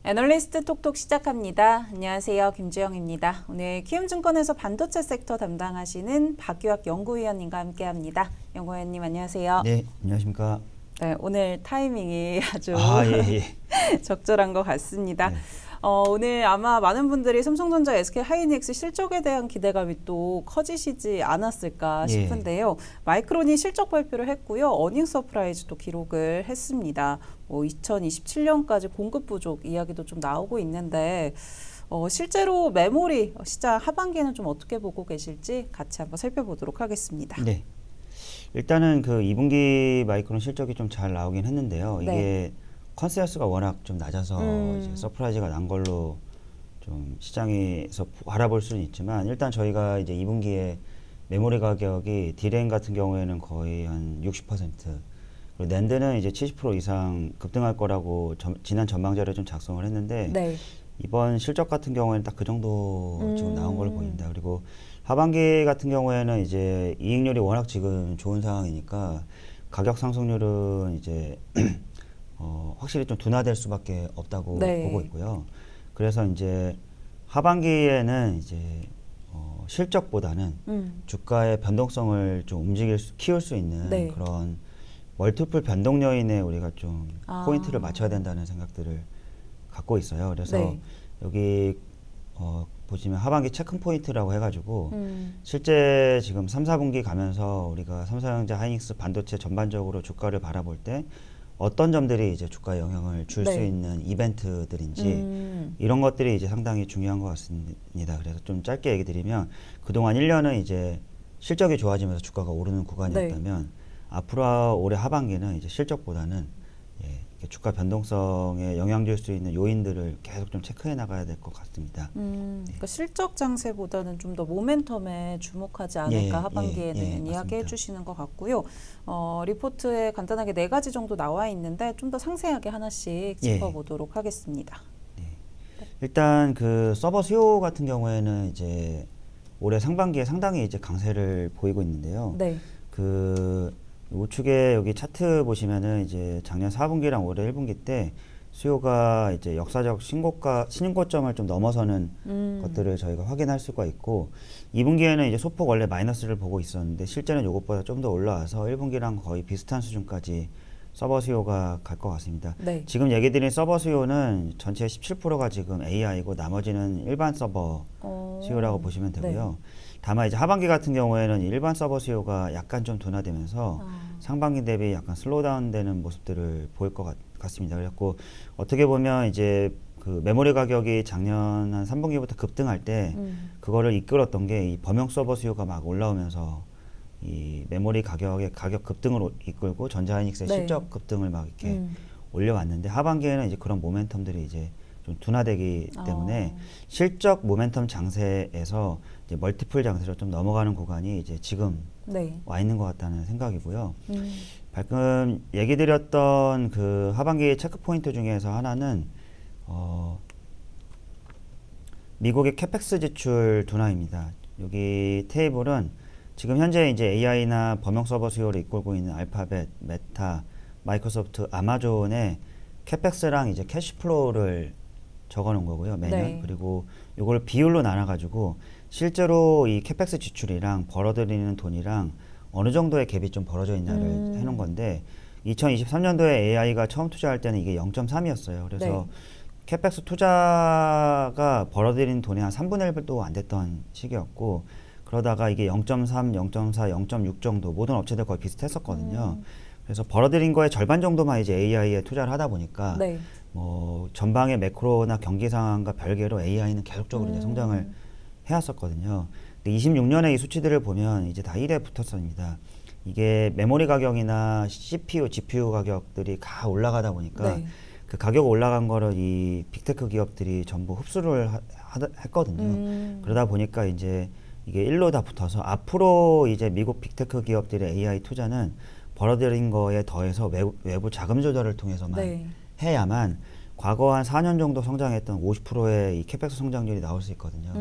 애널리스트 톡톡 시작합니다. 안녕하세요. 김주영입니다. 오늘 키움증권에서 반도체 섹터 담당하시는 박유학 연구위원님과 함께합니다. 연구위원님 안녕하세요. 네, 안녕하십니까. 네, 오늘 타이밍이 아주 예. 적절한 것 같습니다. 네. 오늘 아마 많은 분들이 삼성전자, SK하이닉스 실적에 대한 기대감이 또 커지시지 않았을까 싶은데요. 마이크론이 실적 발표를 했고요. 어닝 서프라이즈도 기록을 했습니다. 2027년까지 공급 부족 이야기도 좀 나오고 있는데 실제로 메모리 시장 하반기에는 좀 어떻게 보고 계실지 같이 한번 살펴보도록 하겠습니다. 네. 일단은 그 2분기 마이크론 실적이 좀 잘 나오긴 했는데요. 이게 네. 컨센서스가 워낙 좀 낮아서 이제 서프라이즈가 난 걸로 좀 시장에서 바라볼 수는 있지만, 일단 저희가 이제 2분기에 메모리 가격이 디램 같은 경우에는 거의 한 60%, 그리고 낸드는 이제 70% 이상 급등할 거라고 지난 전망자를 좀 작성을 했는데, 네. 이번 실적 같은 경우에는 딱 그 정도 지금 나온 걸로 보입니다. 그리고 하반기 같은 경우에는 이제 이익률이 워낙 지금 좋은 상황이니까 가격 상승률은 이제 확실히 좀 둔화될 수밖에 없다고 네. 보고 있고요. 그래서 이제 하반기에는 이제 실적보다는 주가의 변동성을 좀 키울 수 있는 네. 그런 멀티플 변동 요인에 우리가 좀 포인트를 맞춰야 된다는 생각들을 갖고 있어요. 그래서 네. 여기 보시면 하반기 체크 포인트라고 해가지고 실제 지금 3, 4분기 가면서 우리가 삼성전자, 하이닉스, 반도체 전반적으로 주가를 바라볼 때 어떤 점들이 이제 주가에 영향을 줄 수 네. 있는 이벤트들인지 이런 것들이 이제 상당히 중요한 것 같습니다. 그래서 좀 짧게 얘기 드리면, 그동안 1년은 이제 실적이 좋아지면서 주가가 오르는 구간이었다면 앞으로 올해 하반기는 이제 실적보다는 주가 변동성에 영향 줄 수 있는 요인들을 계속 좀 체크해 나가야 될 것 같습니다. 그러니까 실적 장세보다는 좀 더 모멘텀에 주목하지 않을까 하반기에는 이야기해 맞습니다. 주시는 것 같고요. 리포트에 간단하게 4가지 정도 나와 있는데 좀 더 상세하게 하나씩 짚어보도록 하겠습니다. 일단 그 서버 수요 같은 경우에는 이제 올해 상반기에 상당히 이제 강세를 보이고 있는데요. 네. 그 우측에 여기 차트 보시면은 이제 작년 4분기랑 올해 1분기 때 수요가 이제 역사적 신고점을 좀 넘어서는 것들을 저희가 확인할 수가 있고, 2분기에는 이제 소폭 원래 마이너스를 보고 있었는데 실제는 이것보다 좀 더 올라와서 1분기랑 거의 비슷한 수준까지 서버 수요가 갈 것 같습니다. 네. 지금 얘기 드린 서버 수요는 전체 17%가 지금 AI고 나머지는 일반 서버 수요라고 보시면 되고요. 다만 이제 하반기 같은 경우에는 일반 서버 수요가 약간 좀 둔화되면서 상반기 대비 약간 슬로우다운 되는 모습들을 보일 것 같습니다. 그래서 어떻게 보면 이제 그 메모리 가격이 작년 한 3분기부터 급등할 때 그거를 이끌었던 게 이 범용 서버 수요가 막 올라오면서 이 메모리 가격 급등을 이끌고 전자하이닉스의 실적 급등을 막 이렇게 올려왔는데, 하반기에는 이제 그런 모멘텀들이 이제 좀 둔화되기 때문에 실적 모멘텀 장세에서 이제 멀티플 장세로 좀 넘어가는 구간이 이제 지금 와 있는 것 같다는 생각이고요. 방금 얘기 드렸던 그 하반기 체크 포인트 중에서 하나는 미국의 캐펙스 지출 둔화입니다. 여기 테이블은 지금 현재 이제 AI나 범용 서버 수요를 이끌고 있는 알파벳, 메타, 마이크로소프트, 아마존의 캐펙스랑 이제 캐시플로우를 적어놓은 거고요, 매년. 그리고 이걸 비율로 나눠가지고 실제로 이 캐펙스 지출이랑 벌어들이는 돈이랑 어느 정도의 갭이 좀 벌어져 있나를 해놓은 건데, 2023년도에 AI가 처음 투자할 때는 이게 0.3이었어요. 그래서 캐펙스 투자가 벌어들인 돈이 한 3분의 1도 안 됐던 시기였고, 그러다가 이게 0.3, 0.4, 0.6 정도 모든 업체들 거의 비슷했었거든요. 그래서 벌어들인 거의 절반 정도만 이제 AI에 투자를 하다 보니까 뭐 전방의 매크로나 경기 상황과 별개로 AI는 계속적으로 이제 성장을 해왔었거든요. 근데 26년에 이 수치들을 보면 이제 다 1에 붙었습니다. 이게 메모리 가격이나 CPU, GPU 가격들이 다 올라가다 보니까 그 가격 올라간 거를 이 빅테크 기업들이 전부 흡수를 했거든요. 그러다 보니까 이제 이게 1로 다 붙어서 앞으로 이제 미국 빅테크 기업들의 AI 투자는 벌어들인 거에 더해서 외부 자금 조달을 통해서만 해야만 과거 한 4년 정도 성장했던 50%의 이 캐펙스 성장률이 나올 수 있거든요.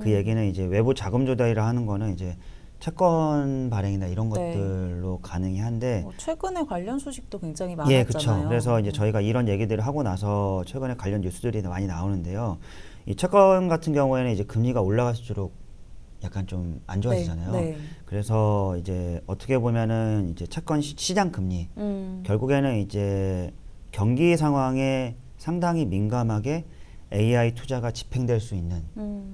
그 얘기는 이제 외부 자금 조달이라 하는 거는 이제 채권 발행이나 이런 네. 것들로 가능히 한데 최근에 관련 소식도 굉장히 예, 그렇죠. 많았잖아요. 그래서 이제 저희가 이런 얘기들을 하고 나서 최근에 관련 뉴스들이 많이 나오는데요. 이 채권 같은 경우에는 이제 금리가 올라갈수록 약간 좀 안 좋아지잖아요. 네. 그래서 이제 어떻게 보면은 이제 채권 시장 금리 결국에는 이제 경기 상황에 상당히 민감하게 AI 투자가 집행될 수 있는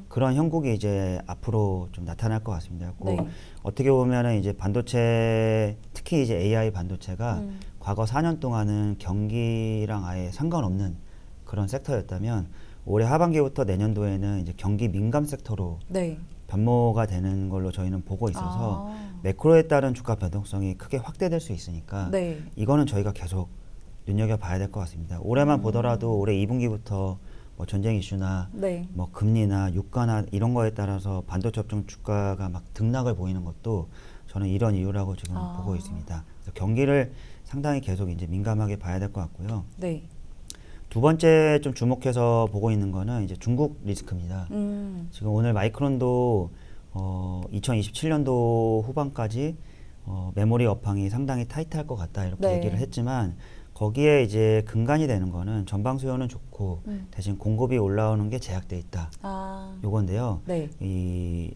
그런 형국이 이제 앞으로 좀 나타날 것 같습니다. 네. 어떻게 보면은 이제 반도체 특히 이제 AI 반도체가 과거 4년 동안은 경기랑 아예 상관없는 그런 섹터였다면 올해 하반기부터 내년도에는 이제 경기 민감 섹터로 네. 변모가 되는 걸로 저희는 보고 있어서 아. 매크로에 따른 주가 변동성이 크게 확대될 수 있으니까 네. 이거는 저희가 계속 눈여겨봐야 될 것 같습니다. 올해만 보더라도 올해 2분기부터 뭐 전쟁 이슈나 네. 뭐 금리나 유가나 이런 거에 따라서 반도체 업종 주가가 막 등락을 보이는 것도 저는 이런 이유라고 지금 보고 있습니다. 그래서 경기를 상당히 계속 이제 민감하게 봐야 될 것 같고요. 네. 두 번째 좀 주목해서 보고 있는 거는 이제 중국 리스크입니다. 지금 오늘 마이크론도 2027년도 후반까지 메모리 업황이 상당히 타이트할 것 같다 이렇게 네. 얘기를 했지만 거기에 이제 근간이 되는 거는 전방 수요는 좋고 대신 공급이 올라오는 게 제약돼 있다. 요건데요. 네. 이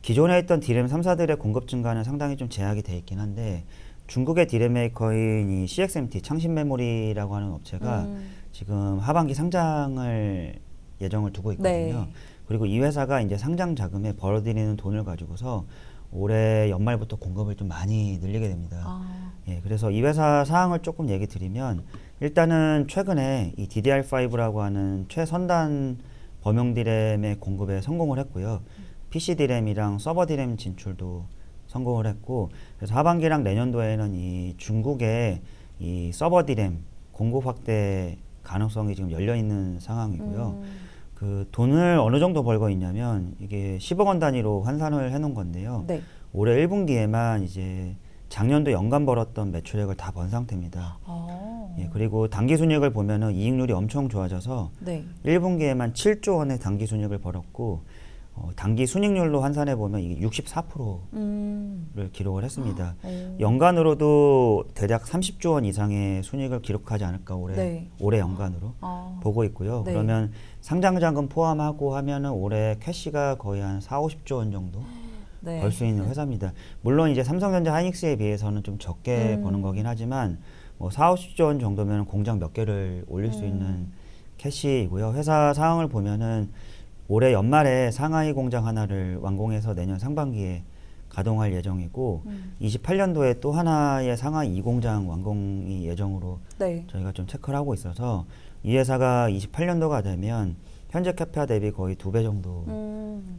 기존에 있던 디램 3사들의 공급 증가는 상당히 좀 제약이 돼 있긴 한데 중국의 디램 메이커인 이 CXMT 창신 메모리라고 하는 업체가 지금 하반기 상장을 예정을 두고 있거든요. 네. 그리고 이 회사가 이제 상장 자금에 벌어들이는 돈을 가지고서 올해 연말부터 공급을 좀 많이 늘리게 됩니다. 예, 그래서 이 회사 사항을 조금 얘기 드리면 일단은 최근에 이 DDR5라고 하는 최선단 범용 디램의 공급에 성공을 했고요. PC 디램이랑 서버 디램 진출도 성공을 했고 그래서 하반기랑 내년도에는 이 중국의 이 서버 디램 공급 확대 가능성이 지금 열려 있는 상황이고요. 그 돈을 어느 정도 벌고 있냐면 이게 10억 원 단위로 환산을 해놓은 건데요. 네. 올해 1분기에만 이제 작년도 연간 벌었던 매출액을 다 번 상태입니다. 예, 그리고 당기 순이익을 보면은 이익률이 엄청 좋아져서 네. 1분기에만 7조 원의 당기 순이익을 벌었고 당기 순이익률로 환산해 보면 이게 64%를 기록을 했습니다. 연간으로도 대략 30조 원 이상의 순이익을 기록하지 않을까 올해 연간으로 보고 있고요. 네. 그러면 상장자금 포함하고 하면은 올해 캐시가 거의 한 4, 50조 원 정도 네. 벌 수 있는 회사입니다. 물론 이제 삼성전자 하이닉스에 비해서는 좀 적게 버는 거긴 하지만 뭐 4, 50조 원 정도면 공장 몇 개를 올릴 수 있는 캐시이고요. 회사 상황을 보면은 올해 연말에 상하이 공장 하나를 완공해서 내년 상반기에 가동할 예정이고 28년도에 또 하나의 상하이 2공장 완공이 예정으로 네. 저희가 좀 체크를 하고 있어서 이 회사가 28년도가 되면 현재 캐파 대비 거의 2배 정도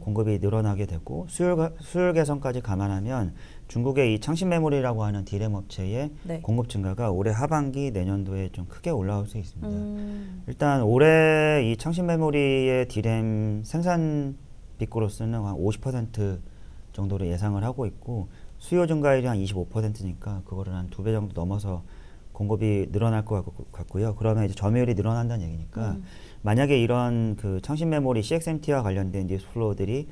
공급이 늘어나게 되고 수율 개선까지 감안하면 중국의 이 창신 메모리라고 하는 디램 업체의 네. 공급 증가가 올해 하반기 내년도에 좀 크게 올라올 수 있습니다. 일단 올해 이 창신 메모리의 디램 생산 빅그로스는 한 50% 정도로 예상을 하고 있고 수요 증가율이 한 25%니까 그거를 한 2배 정도 넘어서 공급이 늘어날 것 같고요. 그러면 이제 점유율이 늘어난다는 얘기니까 만약에 이런 그 창신 메모리 CXMT와 관련된 뉴스 플로우들이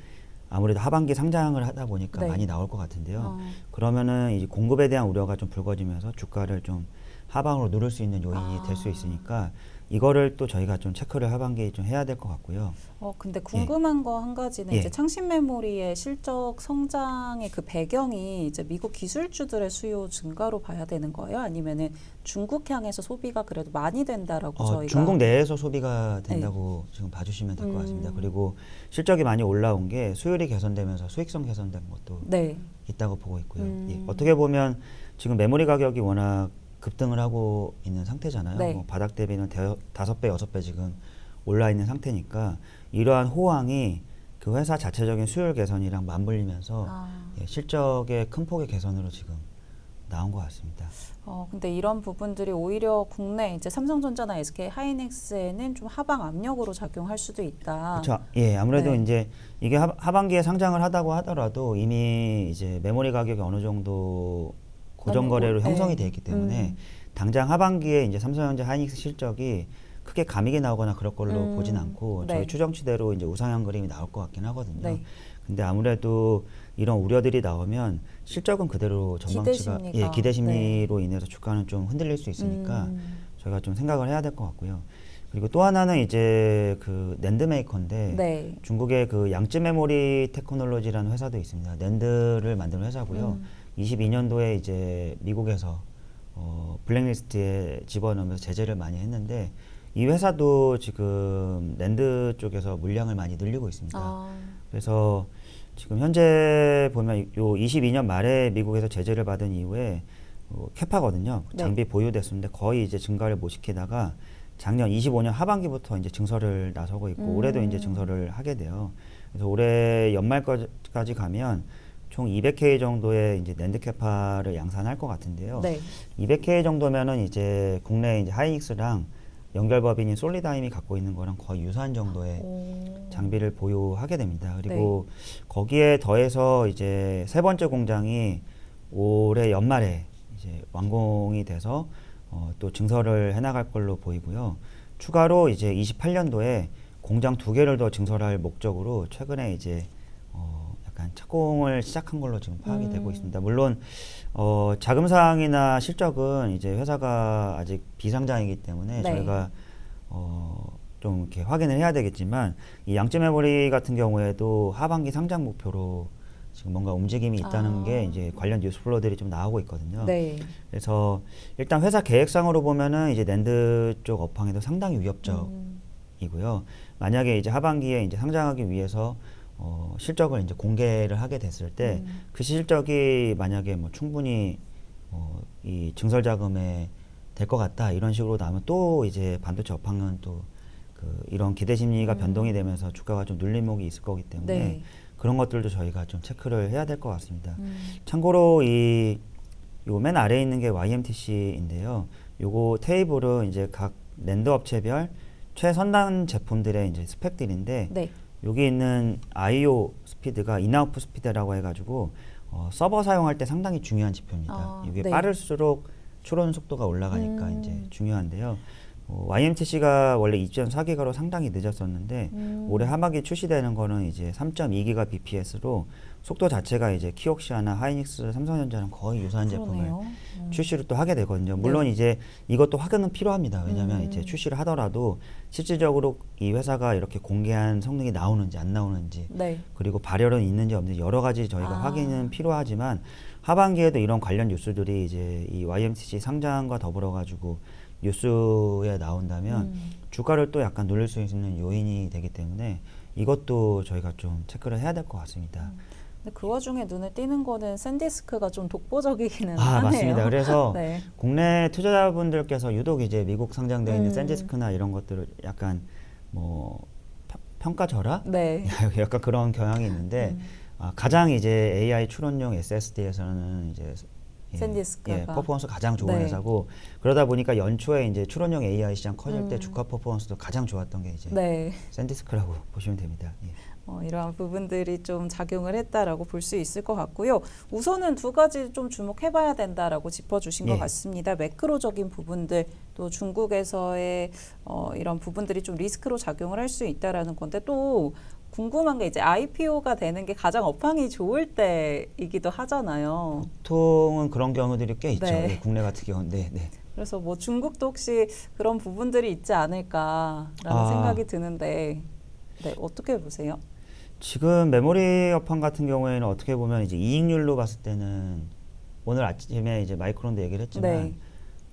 아무래도 하반기 상장을 하다 보니까 네. 많이 나올 것 같은데요. 그러면은 이제 공급에 대한 우려가 좀 불거지면서 주가를 좀 하방으로 누를 수 있는 요인이 될 수 있으니까 이거를 또 저희가 좀 체크를 하반기에 좀 해야 될 것 같고요. 근데 궁금한 거 한 가지는 예. 이제 창신 메모리의 실적 성장의 그 배경이 이제 미국 기술주들의 수요 증가로 봐야 되는 거예요? 아니면은 중국향에서 소비가 그래도 많이 된다라고 저희가 중국 내에서 소비가 된다고 지금 봐주시면 될 것 같습니다. 그리고 실적이 많이 올라온 게 수율이 개선되면서 수익성 개선된 것도 네. 있다고 보고 있고요. 예, 어떻게 보면 지금 메모리 가격이 워낙 급등을 하고 있는 상태잖아요. 네. 뭐 바닥 대비는 5배, 6배 지금 올라 있는 상태니까 이러한 호황이 그 회사 자체적인 수율 개선이랑 맞물리면서 예, 실적의 큰 폭의 개선으로 지금 나온 것 같습니다. 근데 이런 부분들이 오히려 국내 이제 삼성전자나 SK 하이닉스에는 좀 하방 압력으로 작용할 수도 있다. 그렇죠. 예, 아무래도 네. 이제 이게 하반기에 상장을 하다고 하더라도 이미 이제 메모리 가격이 어느 정도 고정 거래로 네. 형성이 되어 있기 때문에 당장 하반기에 이제 삼성전자 하이닉스 실적이 크게 감익이 나오거나 그럴 걸로 보진 않고 저희 네. 추정치대로 이제 우상향 그림이 나올 것 같긴 하거든요. 네. 근데 아무래도 이런 우려들이 나오면 실적은 그대로 전망치가 기대심리가. 기대 심리로 네. 인해서 주가는 좀 흔들릴 수 있으니까 저희가 좀 생각을 해야 될 것 같고요. 그리고 또 하나는 이제 그 낸드 메이커인데 네. 중국의 그 양쯔 메모리 테크놀로지라는 회사도 있습니다. 낸드를 만드는 회사고요. 22년도에 이제 미국에서 블랙리스트에 집어넣으면서 제재를 많이 했는데 이 회사도 지금 낸드 쪽에서 물량을 많이 늘리고 있습니다. 아. 그래서 지금 현재 보면 요 22년 말에 미국에서 제재를 받은 이후에 캐파거든요. 네. 장비 보유됐었는데 거의 이제 증가를 못 시키다가 작년 25년 하반기부터 이제 증설을 나서고 있고 올해도 이제 증설을 하게 돼요. 그래서 올해 연말까지 가면 총 200K 정도의 이제 낸드 캐파를 양산할 것 같은데요. 네. 200K 정도면은 이제 국내 이제 하이닉스랑 연결법인인 솔리다임이 갖고 있는 거랑 거의 유사한 정도의 장비를 보유하게 됩니다. 그리고 거기에 더해서 이제 세 번째 공장이 올해 연말에 이제 완공이 돼서 또 증설을 해나갈 걸로 보이고요. 추가로 이제 28년도에 공장 2개를 더 증설할 목적으로 최근에 이제 약간 착공을 시작한 걸로 지금 파악이 되고 있습니다. 물론 자금사항이나 실적은 이제 회사가 아직 비상장이기 때문에 네. 저희가 좀 이렇게 확인을 해야 되겠지만 이 양쯔 메모리 같은 경우에도 하반기 상장 목표로 지금 뭔가 움직임이 있다는 게 이제 관련 뉴스플로들이 좀 나오고 있거든요. 네. 그래서 일단 회사 계획상으로 보면은 이제 낸드 쪽 업황에도 상당히 위협적이고요. 만약에 이제 하반기에 이제 상장하기 위해서 실적을 이제 공개를 하게 됐을 때 그 실적이 만약에 뭐 충분히 이 증설 자금에 될 것 같다 이런 식으로 나오면 또 이제 반도체 업황은 또 그 이런 기대 심리가 변동이 되면서 주가가 좀 눌림목이 있을 거기 때문에 네. 그런 것들도 저희가 좀 체크를 해야 될 것 같습니다. 참고로 이 요 맨 아래에 있는 게 YMTC인데요. 요거 테이블은 이제 각 낸드 업체별 최선단 제품들의 이제 스펙들인데 네. 여기 있는 IO 스피드가 인아웃풋 스피드라고 해가지고 서버 사용할 때 상당히 중요한 지표입니다. 이게 네. 빠를수록 추론 속도가 올라가니까 이제 중요한데요. YMTC가 원래 2.4기가로 상당히 늦었었는데 올해 하반기 출시되는 거는 이제 3.2기가 BPS로 속도 자체가 이제 키옥시아나 하이닉스, 삼성전자랑 거의 유사한 제품을 출시를 또 하게 되거든요. 물론 이제 이것도 확인은 필요합니다. 왜냐하면 이제 출시를 하더라도 실질적으로 이 회사가 이렇게 공개한 성능이 나오는지 안 나오는지 네. 그리고 발열은 있는지 없는지 여러 가지 저희가 확인은 필요하지만 하반기에도 이런 관련 뉴스들이 이제 이 YMTC 상장과 더불어 가지고 뉴스에 나온다면 주가를 또 약간 눌릴 수 있는 요인이 되기 때문에 이것도 저희가 좀 체크를 해야 될 것 같습니다. 근데 그 와중에 눈에 띄는 거는 샌디스크가 좀 독보적이기는 하네요. 맞습니다. 그래서 네. 국내 투자자분들께서 유독 이제 미국 상장되어 있는 샌디스크나 이런 것들을 약간 뭐 평가절하? 네. 약간 그런 경향이 있는데 가장 이제 AI 추론용 SSD에서는 이제 샌디스크가 퍼포먼스 가장 좋은 네. 회사고 그러다 보니까 연초에 이제 추론용 AI 시장 커질 때 주가 퍼포먼스도 가장 좋았던 게 이제 네. 샌디스크라고 보시면 됩니다. 예. 이러한 부분들이 좀 작용을 했다라고 볼 수 있을 것 같고요. 우선은 두 가지 좀 주목해봐야 된다라고 짚어주신 것 같습니다. 매크로적인 부분들 또 중국에서의 이런 부분들이 좀 리스크로 작용을 할 수 있다라는 건데 또 궁금한 게 이제 IPO가 되는 게 가장 업황이 좋을 때이기도 하잖아요. 보통은 그런 경우들이 꽤 있죠. 네. 예, 국내 같은 경우는. 네. 그래서 뭐 중국도 혹시 그런 부분들이 있지 않을까라는 생각이 드는데 네, 어떻게 보세요? 지금 메모리 업황 같은 경우에는 어떻게 보면 이제 이익률로 봤을 때는 오늘 아침에 이제 마이크론도 얘기를 했지만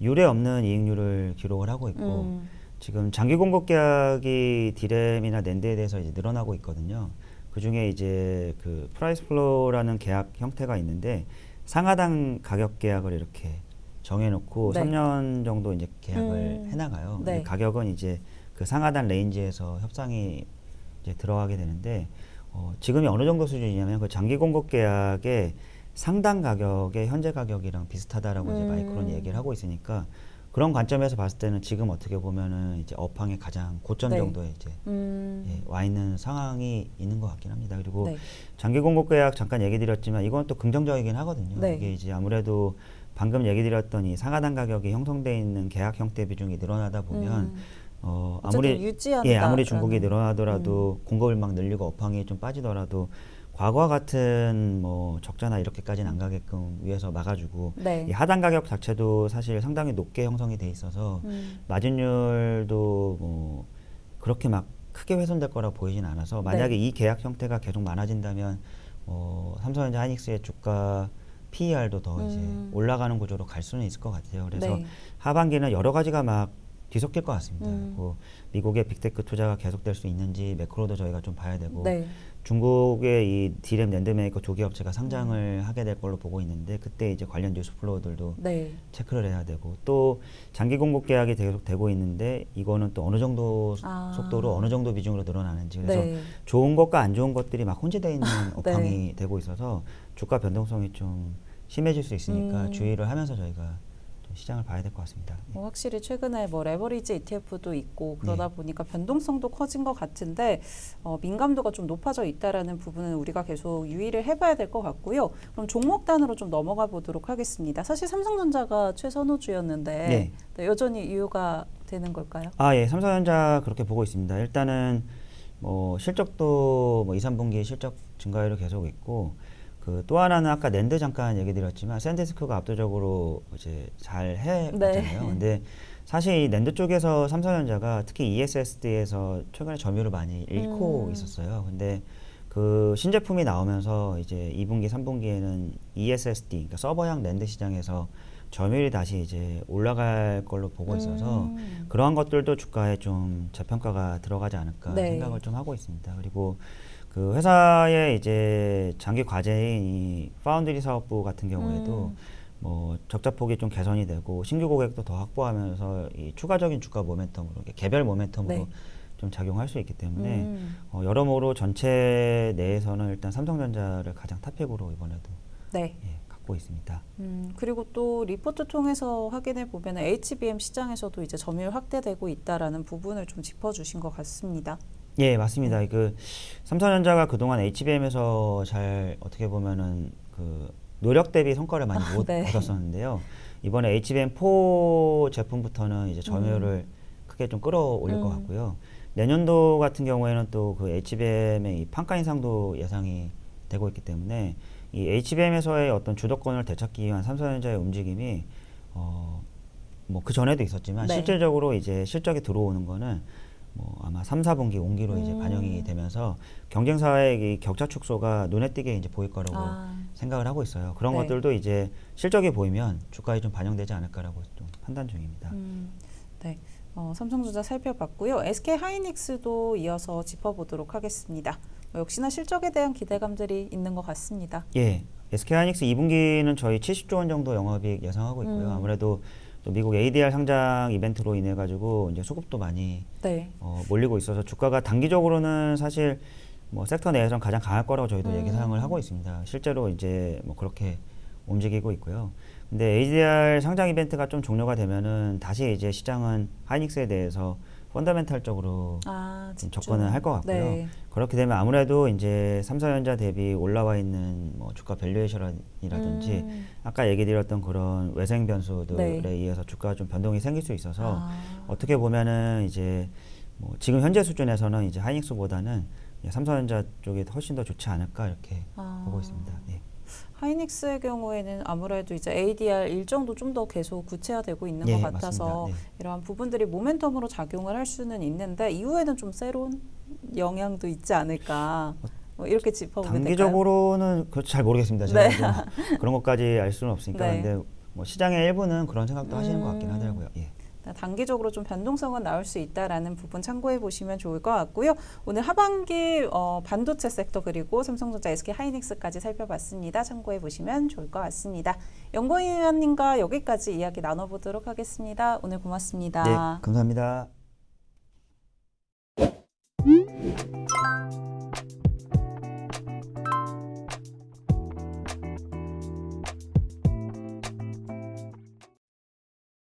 유례 없는 이익률을 기록을 하고 있고 지금 장기 공급 계약이 디램이나 낸드에 대해서 이제 늘어나고 있거든요. 그 중에 이제 그 프라이스 플로우라는 계약 형태가 있는데 상하단 가격 계약을 이렇게 정해놓고 3년 정도 이제 계약을 해나가요. 네. 가격은 이제 그 상하단 레인지에서 협상이 이제 들어가게 되는데 지금이 어느 정도 수준이냐면 그 장기 공급 계약의 상단 가격의 현재 가격이랑 비슷하다라고 이제 마이크론이 얘기를 하고 있으니까 그런 관점에서 봤을 때는 지금 어떻게 보면은 이제 업황의 가장 고점 정도에 이제 와 있는 상황이 있는 것 같긴 합니다. 그리고 장기 공급 계약 잠깐 얘기 드렸지만 이건 또 긍정적이긴 하거든요. 이게 이제 아무래도 방금 얘기 드렸던 이 상하단 가격이 형성돼 있는 계약 형태 비중이 늘어나다 보면 아무리 유지한다. 예, 아무리 중국이 늘어나더라도 공급을 막 늘리고 업황이 좀 빠지더라도 과거와 같은 뭐 적자나 이렇게까지는 안 가게끔 위에서 막아주고 네. 이 하단 가격 자체도 사실 상당히 높게 형성이 돼 있어서 마진율도 뭐 그렇게 막 크게 훼손될 거라 보이진 않아서 만약에 이 계약 형태가 계속 많아진다면 삼성전자 하이닉스의 주가 PER도 더 이제 올라가는 구조로 갈 수는 있을 것 같아요. 그래서 네. 하반기는 여러 가지가 막 뒤섞일 것 같습니다. 뭐 미국의 빅테크 투자가 계속될 수 있는지 매크로도 저희가 좀 봐야 되고 네. 중국의 이 D램 낸드메이커 두 개 업체가 상장을 하게 될 걸로 보고 있는데 그때 이제 관련 뉴스 플로우들도 네. 체크를 해야 되고 또 장기 공급 계약이 계속 되고 있는데 이거는 또 어느 정도 속도로 어느 정도 비중으로 늘어나는지 그래서 네. 좋은 것과 안 좋은 것들이 막 혼재되어 있는 업황이 되고 있어서 주가 변동성이 좀 심해질 수 있으니까 주의를 하면서 저희가 좀 시장을 봐야 될 것 같습니다. 뭐 확실히 최근에 뭐 레버리지 ETF도 있고 그러다 보니까 변동성도 커진 것 같은데 민감도가 좀 높아져 있다라는 부분은 우리가 계속 유의를 해봐야 될 것 같고요. 그럼 종목 단으로 좀 넘어가 보도록 하겠습니다. 사실 삼성전자가 최선호주였는데 네, 여전히 이유가 되는 걸까요? 예, 삼성전자 그렇게 보고 있습니다. 일단은 뭐 실적도 뭐 2, 3분기 실적 증가율이 계속 있고 또 하나는 아까 낸드 잠깐 얘기 드렸지만 샌디스크가 압도적으로 이제 잘 해왔잖아요. 근데 사실 이 낸드 쪽에서 삼성전자가 특히 ESSD에서 최근에 점유율을 많이 잃고 있었어요. 근데 그 신제품이 나오면서 이제 2분기, 3분기에는 ESSD, 그러니까 서버형 낸드 시장에서 점유율이 다시 이제 올라갈 걸로 보고 있어서 그러한 것들도 주가에 좀 재평가가 들어가지 않을까 생각을 좀 하고 있습니다. 그리고 그 회사의 이제 장기 과제인 이 파운드리 사업부 같은 경우에도 뭐 적자폭이 좀 개선이 되고 신규 고객도 더 확보하면서 이 추가적인 주가 모멘텀으로 개별 모멘텀으로 좀 작용할 수 있기 때문에 여러모로 전체 내에서는 일단 삼성전자를 가장 탑픽으로 이번에도 갖고 있습니다. 그리고 또 리포트 통해서 확인해 보면 HBM 시장에서도 이제 점유율 확대되고 있다라는 부분을 좀 짚어주신 것 같습니다. 예, 맞습니다. 그 삼성전자가 그동안 HBM에서 잘 어떻게 보면은 그 노력 대비 성과를 많이 못 얻었었는데요. 이번에 HBM4 제품부터는 이제 점유율을 크게 좀 끌어올릴 것 같고요. 내년도 같은 경우에는 또 그 HBM의 이 판가 인상도 예상이 되고 있기 때문에 이 HBM에서의 어떤 주도권을 되찾기 위한 삼성전자의 움직임이 뭐 그 전에도 있었지만 실질적으로 이제 실적이 들어오는 거는 뭐 아마 3, 4분기 온기로 이제 반영이 되면서 경쟁사의 이 격차 축소가 눈에 띄게 이제 보일 거라고 생각을 하고 있어요. 그런 것들도 이제 실적이 보이면 주가에 좀 반영되지 않을까라고 좀 판단 중입니다. 네, 삼성전자 살펴봤고요. SK 하이닉스도 이어서 짚어보도록 하겠습니다. 역시나 실적에 대한 기대감들이 있는 것 같습니다. 예, SK 하이닉스 2분기는 저희 70조 원 정도 영업이익 예상하고 있고요. 아무래도 또 미국 ADR 상장 이벤트로 인해 가지고 이제 수급도 많이 몰리고 있어서 주가가 단기적으로는 사실 뭐 섹터 내에서는 가장 강할 거라고 저희도 예상을 하고 있습니다. 실제로 이제 뭐 그렇게 움직이고 있고요. 근데 ADR 상장 이벤트가 좀 종료가 되면은 다시 이제 시장은 하이닉스에 대해서 펀더멘탈적으로 좀 접근을 할 것 같고요. 그렇게 되면 아무래도 이제 삼성전자 대비 올라와 있는 뭐 주가 밸류에이션이라든지 아까 얘기 드렸던 그런 외생 변수들에 의해서 주가가 좀 변동이 생길 수 있어서 어떻게 보면은 이제 뭐 지금 현재 수준에서는 이제 하이닉스보다는 삼성전자 쪽이 훨씬 더 좋지 않을까 이렇게 보고 있습니다. 네. 하이닉스의 경우에는 아무래도 이제 ADR 일정도 좀 더 계속 구체화되고 있는 것 같아서 이러한 부분들이 모멘텀으로 작용을 할 수는 있는데 이후에는 좀 새로운 영향도 있지 않을까 뭐 이렇게 짚어보면 단기적으로는 잘 모르겠습니다. 제가 그런 것까지 알 수는 없으니까 근데 뭐 시장의 일부는 그런 생각도 하시는 것 같긴 하더라고요. 예. 단기적으로 좀 변동성은 나올 수 있다라는 부분 참고해 보시면 좋을 것 같고요. 오늘 하반기 반도체 섹터 그리고 삼성전자, SK 하이닉스까지 살펴봤습니다. 참고해 보시면 좋을 것 같습니다. 연구위원님과 여기까지 이야기 나눠보도록 하겠습니다. 오늘 고맙습니다. 네, 감사합니다.